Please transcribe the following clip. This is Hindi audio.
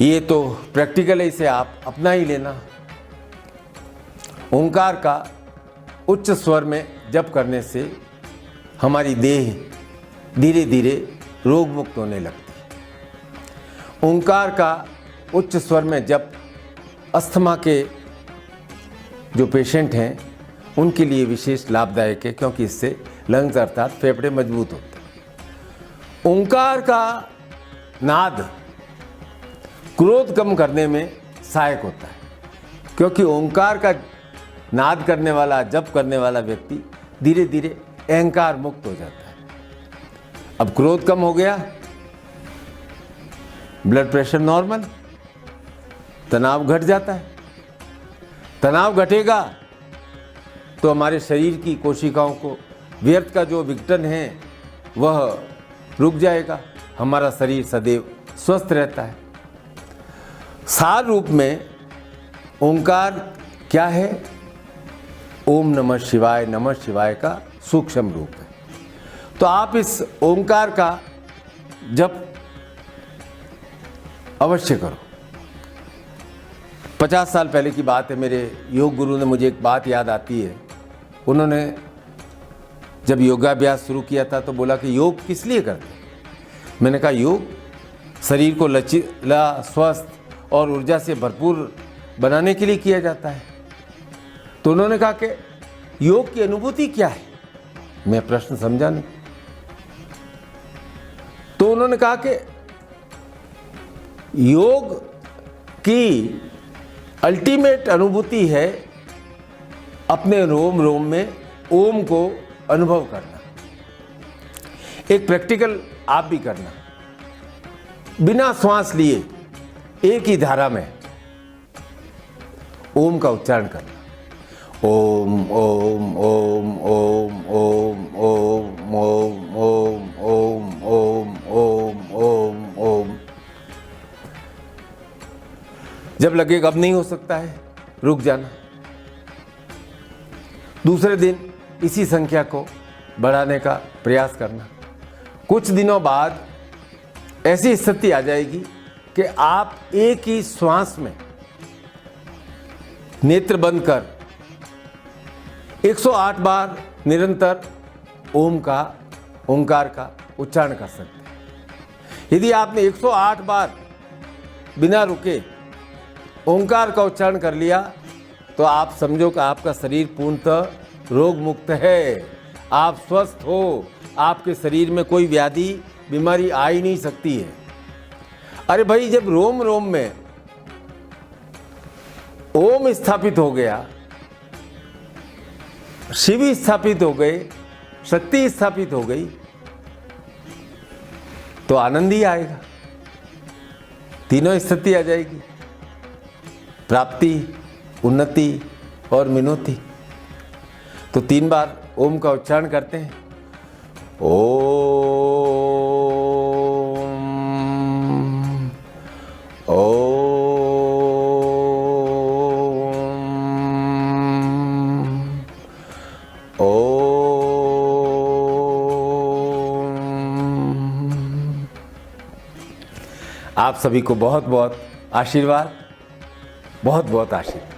ये तो प्रैक्टिकल है, इसे आप अपना ही लेना। ओंकार का उच्च स्वर में जप करने से हमारी देह धीरे धीरे रोग मुक्त होने लगती है। ओंकार का उच्च स्वर में जप अस्थमा के जो पेशेंट हैं उनके लिए विशेष लाभदायक है, क्योंकि इससे लंग्स अर्थात फेफड़े मजबूत होते हैं। ओंकार का नाद क्रोध कम करने में सहायक होता है, क्योंकि ओंकार का नाद करने वाला, जप करने वाला व्यक्ति धीरे धीरे अहंकार मुक्त हो जाता है। अब क्रोध कम हो गया, ब्लड प्रेशर नॉर्मल, तनाव घट जाता है। तनाव घटेगा तो हमारे शरीर की कोशिकाओं को व्यर्थ का जो विघटन है वह रुक जाएगा, हमारा शरीर सदैव स्वस्थ रहता है। सार रूप में ओंकार क्या है? ओम नमः शिवाय का सूक्ष्म रूप है। तो आप इस ओंकार का जप अवश्य करो। 50 साल पहले की बात है, मेरे योग गुरु ने मुझे एक बात याद आती है। उन्होंने जब योगाभ्यास शुरू किया था तो बोला कि योग किस लिए करते हैं? मैंने कहा योग शरीर को लचीला, स्वस्थ और ऊर्जा से भरपूर बनाने के लिए किया जाता है। तो उन्होंने कहा कि योग की अनुभूति क्या है? मैं प्रश्न समझा नहीं। तो उन्होंने कहा कि योग की अल्टीमेट अनुभूति है अपने रोम रोम में ओम को अनुभव करना। एक प्रैक्टिकल आप भी करना, बिना श्वास लिए एक ही धारा में ओम का उच्चारण करना। ओम ओम ओम ओम ओम ओम ओम ओम ओम ओम ओम ओम ओम। जब लगेगा अब नहीं हो सकता है, रुक जाना। दूसरे दिन इसी संख्या को बढ़ाने का प्रयास करना। कुछ दिनों बाद ऐसी स्थिति आ जाएगी कि आप एक ही श्वास में नेत्र बंद कर 108 बार निरंतर ओंकार का उच्चारण कर सकते हैं। यदि आपने 108 बार बिना रुके ओंकार का उच्चारण कर लिया तो आप समझो कि आपका शरीर पूर्णतः रोग मुक्त है, आप स्वस्थ हो, आपके शरीर में कोई व्याधि बीमारी आ ही नहीं सकती है। अरे भाई, जब रोम रोम में ओम स्थापित हो गया, शिव स्थापित हो गए, शक्ति स्थापित हो गई, तो आनंद ही आएगा। तीनों स्थिति आ जाएगी, प्राप्ति, उन्नति और मिनोती। तो 3 बार ओम का उच्चारण करते हैं। ओम ओम ओम। आप सभी को बहुत बहुत आशीर्वाद, बहुत बहुत आशीर्वाद।